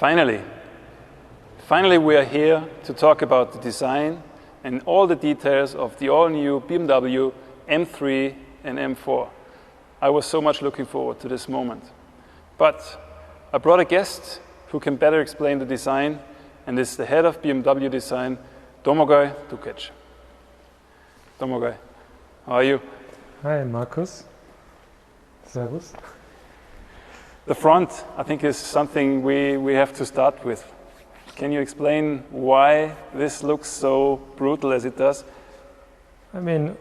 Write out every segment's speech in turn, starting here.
Finally, we are here to talk about the design and all the details of the all-new BMW M3 and M4. I was so much looking forward to this moment. But I brought a guest who can better explain the design, and is the head of BMW design, Domagoj Dukic. Domagoj, how are you? Hi, Markus. Servus. The front, I think, is something we have to start with. Can you explain why this looks so brutal as it does? I mean,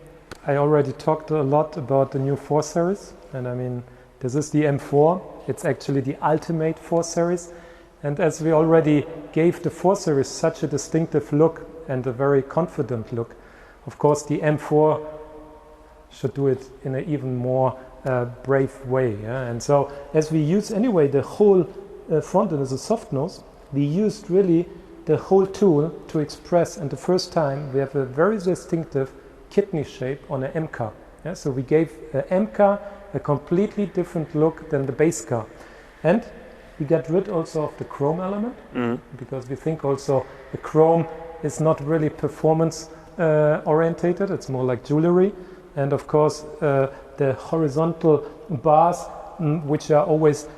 I already talked a lot about the new 4 Series, and I mean, this is the M4. It's actually the ultimate 4 Series. And as we already gave the 4 Series such a distinctive look and a very confident look, of course the M4 should do it in an even more brave way. Yeah? And so as we use anyway the whole front end as a soft nose, we used really the whole tool to express, and the first time we have a very distinctive kidney shape on an M car. Yeah? So we gave an M car a completely different look than the base car. And we got rid also of the chrome element, because we think also the chrome is not really performance orientated, it's more like jewelry. And of course the horizontal bars, which are always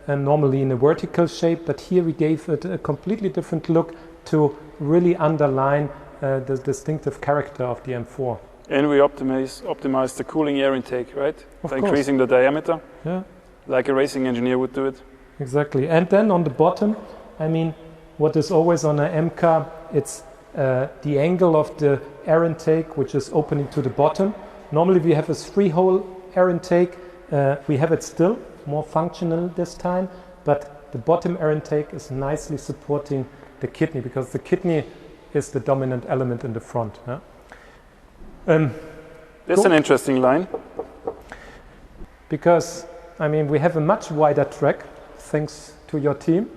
normally in a vertical shape, but here we gave it a completely different look to really underline the distinctive character of the M4. And we optimize the cooling air intake, right? By increasing the diameter, like a racing engineer would do it. Exactly. And then on the bottom, I mean, what is always on an M car, it's the angle of the air intake, which is opening to the bottom. Normally we have a 3-hole air intake. We have it still more functional this time, but the bottom air intake is nicely supporting the kidney, because the kidney is the dominant element in the front. That's an interesting line. Because, I mean, we have a much wider track, thanks to your team.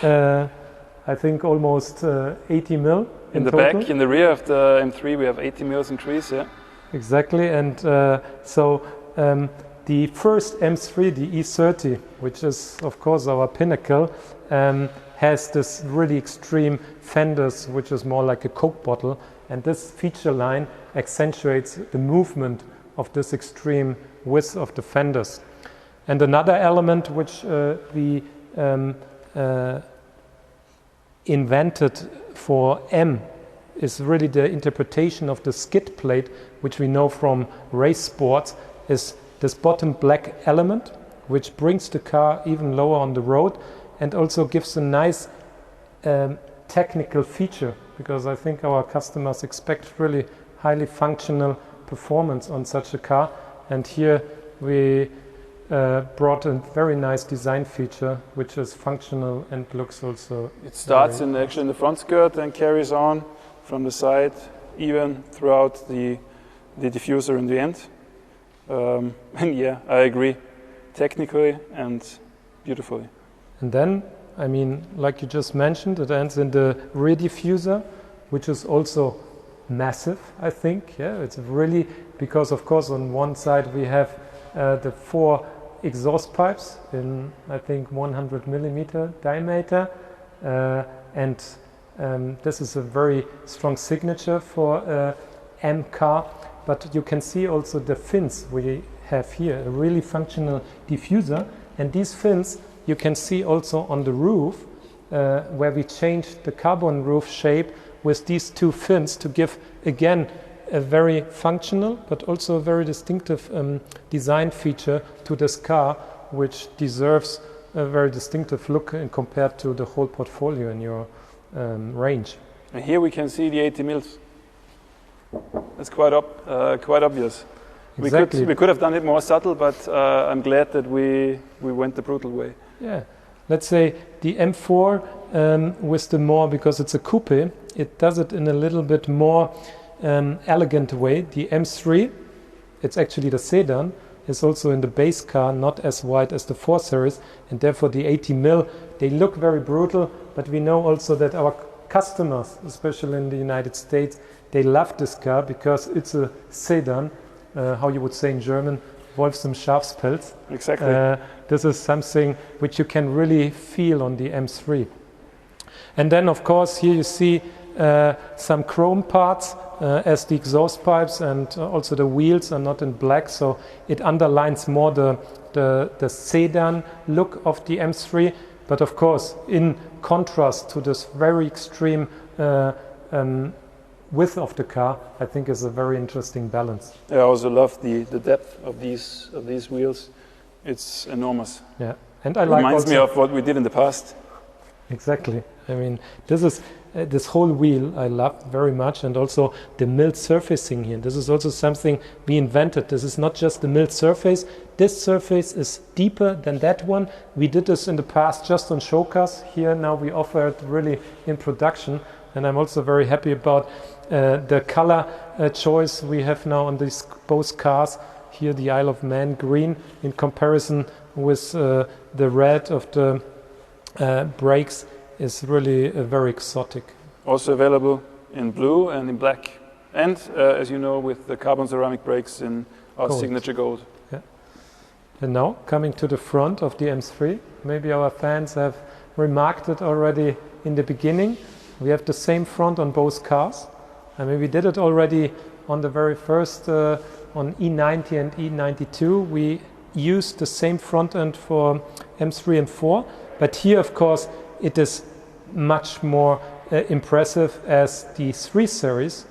I think almost 80 mil in the total. back, in the rear of the M3, we have 80 mils in trees, yeah. Exactly, and the first M3, the E30, which is of course our pinnacle, has this really extreme fenders, which is more like a Coke bottle, and this feature line accentuates the movement of this extreme width of the fenders. And another element which we invented for M is really the interpretation of the skid plate, which we know from race sports, is this bottom black element, which brings the car even lower on the road and also gives a nice technical feature, because I think our customers expect really highly functional performance on such a car. And here we brought a very nice design feature, which is functional and looks also... It starts actually in the front skirt and carries on from the side, even throughout the diffuser in the end. And yeah, I agree, technically and beautifully. And then, I mean, like you just mentioned, it ends in the rear diffuser, which is also massive, I think. Yeah, it's really, because of course on one side we have the 4 exhaust pipes in, I think, 100 millimeter diameter, and this is a very strong signature for M car. But you can see also the fins we have here, a really functional diffuser, and these fins you can see also on the roof, where we changed the carbon roof shape with these 2 fins to give again a very functional but also a very distinctive design feature to this car, which deserves a very distinctive look compared to the whole portfolio in your range. And here we can see the 80 mils. It's quite obvious. Exactly. We could have done it more subtle, but I'm glad that we went the brutal way. Yeah, let's say the M4 with the more, because it's a coupe, it does it in a little bit more elegant way. The M3, it's actually the sedan, is also in the base car not as wide as the 4 Series, and therefore the 80 mil, they look very brutal, but we know also that our customers, especially in the United States, they love this car because it's a sedan, how you would say in German, Wolfs im Schafspelz. Exactly. This is something which you can really feel on the M3. And then, of course, here you see some chrome parts as the exhaust pipes, and also the wheels are not in black, so it underlines more the sedan look of the M3. But of course, in contrast to this very extreme width of the car, I think is a very interesting balance. I also love the depth of these wheels. It's enormous. Yeah, and I like reminds me of what we did in the past. Exactly. I mean, this is this whole wheel I love very much, and also the milled surfacing here. This is also something we invented. This is not just the milled surface. This surface is deeper than that one. We did this in the past just on show cars. Here now we offer it really in production, and I'm also very happy about the color choice we have now on these both cars. Here the Isle of Man green in comparison with the red of the brakes is really very exotic. Also available in blue and in black, and as you know, with the carbon ceramic brakes in our Gold. signature gold. Yeah. And now coming to the front of the M3, maybe our fans have remarked it already in the beginning. We have the same front on both cars. I mean, we did it already on the very first on E90 and E92. We used the same front end for M3 and 4. But here, of course, it is much more impressive, as the 3 Series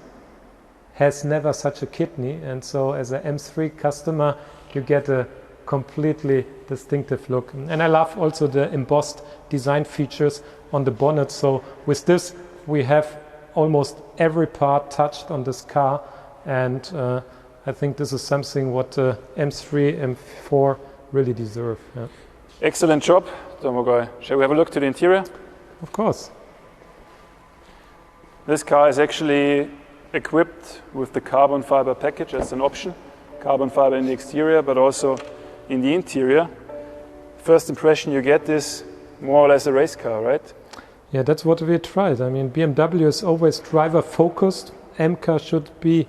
has never such a kidney. And so as an M3 customer, you get a completely distinctive look. And I love also the embossed design features on the bonnet. So with this, we have almost every part touched on this car. And I think this is something what M3, M4 really deserve. Yeah. Excellent job, Domagoj. Shall we have a look to the interior? Of course. This car is actually equipped with the carbon fiber package as an option. Carbon fiber in the exterior, but also in the interior. First impression you get is more or less a race car, right? Yeah, that's what we tried. I mean, BMW is always driver focused. M-Car should be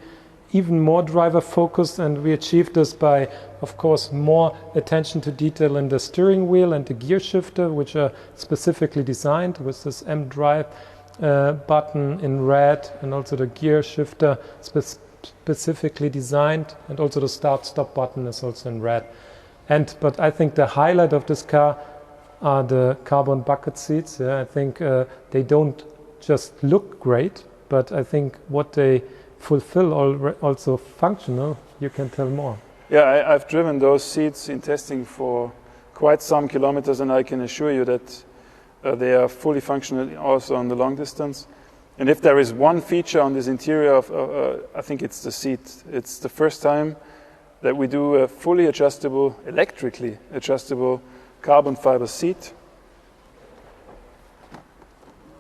even more driver focused, and we achieved this by, of course, more attention to detail in the steering wheel and the gear shifter, which are specifically designed with this M-Drive button in red, and also the gear shifter specifically designed, and also the start-stop button is also in red. But I think the highlight of this car are the carbon bucket seats. Yeah, I think they don't just look great, but I think what they fulfill also functional. You can tell more. Yeah, I've driven those seats in testing for quite some kilometers, and I can assure you that they are fully functional also on the long distance. And if there is one feature on this interior, I think it's the seat. It's the first time that we do a fully adjustable, electrically adjustable carbon fiber seat.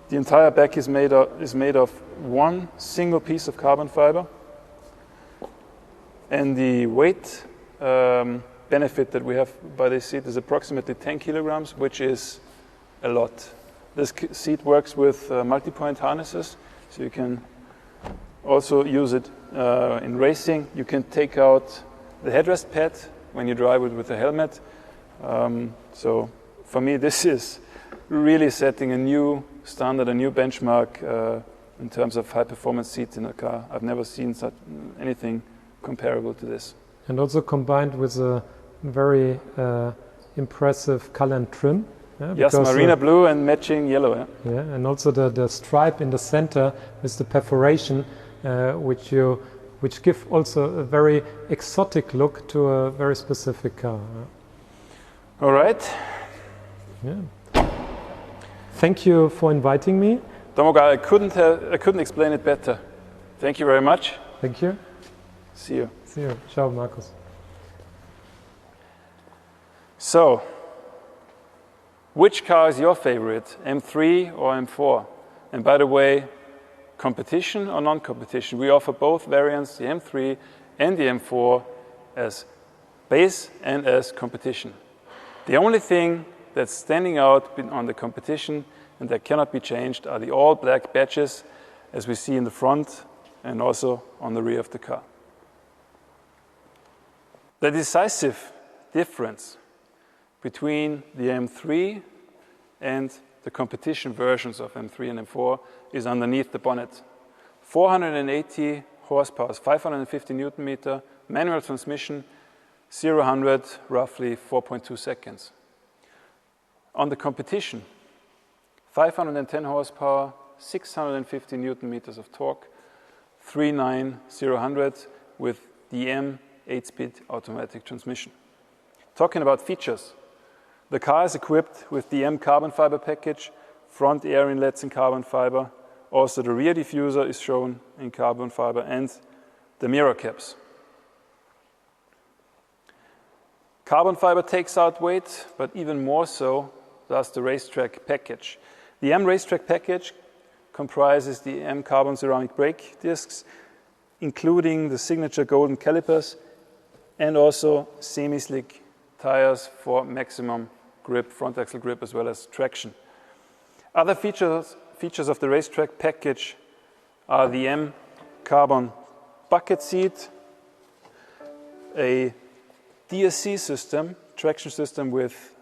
The entire back is made of one single piece of carbon fiber, and the weight benefit that we have by this seat is approximately 10 kilograms, which is a lot. This seat works with multi-point harnesses, so you can also use it in racing. You can take out the headrest pad when you drive it with a helmet. So for me, this is really setting a new standard, a new benchmark in terms of high performance seats in a car. I've never seen anything comparable to this. And also combined with a very impressive color and trim. Yeah, yes, marina blue and matching yellow. Yeah, yeah, and also the stripe in the center with the perforation, which give also a very exotic look to a very specific car. All right. Yeah. Thank you for inviting me. Domagoj, I couldn't explain it better. Thank you very much. Thank you. See you. See you. Ciao, Markus. So, which car is your favorite, M3 or M4? And by the way, competition or non-competition? We offer both variants, the M3 and the M4, as base and as competition. The only thing that's standing out on the competition and that cannot be changed are the all black badges, as we see in the front and also on the rear of the car. The decisive difference between the M3 and the competition versions of M3 and M4 is underneath the bonnet. 480 horsepower, 550 Newton meter, manual transmission, 0-100 roughly 4.2 seconds. On the competition, 510 horsepower, 650 Newton meters of torque, 3.9 0-100 with the M 8-speed automatic transmission. Talking about features, the car is equipped with the M carbon fiber package, front air inlets in carbon fiber, also the rear diffuser is shown in carbon fiber, and the mirror caps. Carbon fiber takes out weight, but even more so does the racetrack package. The M racetrack package comprises the M carbon ceramic brake discs, including the signature golden calipers, and also semi-slick tires for maximum grip, front axle grip, as well as traction. Other features of the racetrack package are the M carbon bucket seat, a DSC system, traction system with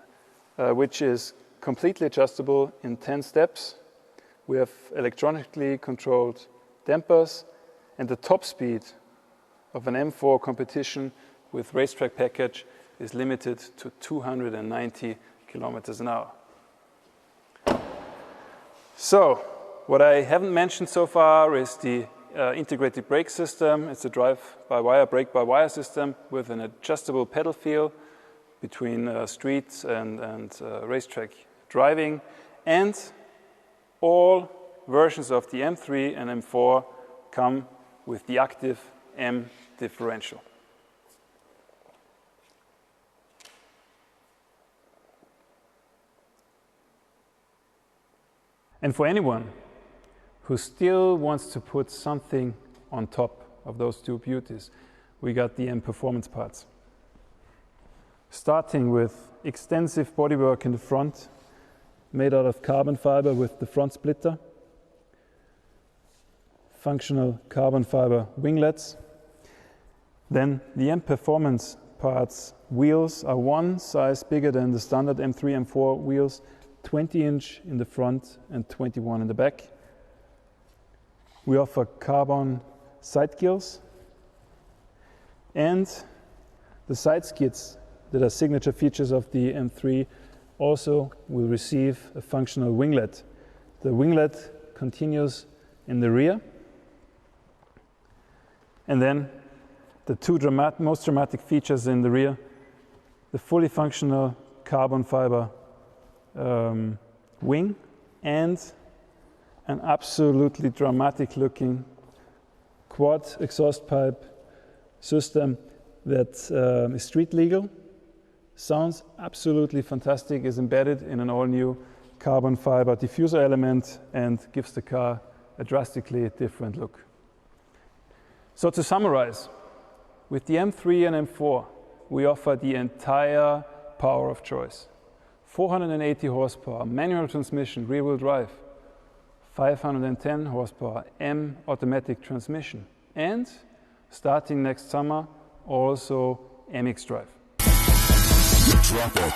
which is completely adjustable in 10 steps. We have electronically controlled dampers, and the top speed of an M4 competition with racetrack package is limited to 290 kilometers an hour. So, what I haven't mentioned so far is the integrated brake system. It's a drive-by-wire, brake-by-wire system with an adjustable pedal feel between street and racetrack driving. And all versions of the M3 and M4 come with the active M differential. And for anyone who still wants to put something on top of those two beauties, we got the M performance parts. Starting with extensive bodywork in the front, made out of carbon fiber with the front splitter, functional carbon fiber winglets. Then the M performance parts wheels are one size bigger than the standard M3, M4 wheels, 20-inch in the front and 21 in the back. We offer carbon side gills, and the side skids that are signature features of the M3 also will receive a functional winglet. The winglet continues in the rear, and then the two most dramatic features in the rear, the fully functional carbon fiber wing and an absolutely dramatic looking quad exhaust pipe system that is street legal, sounds absolutely fantastic, is embedded in an all new carbon fiber diffuser element and gives the car a drastically different look. So to summarize, with the M3 and M4 we offer the entire power of choice. 480 horsepower, manual transmission, rear-wheel drive, 510 horsepower, M automatic transmission, and starting next summer, also MX drive. Drop it.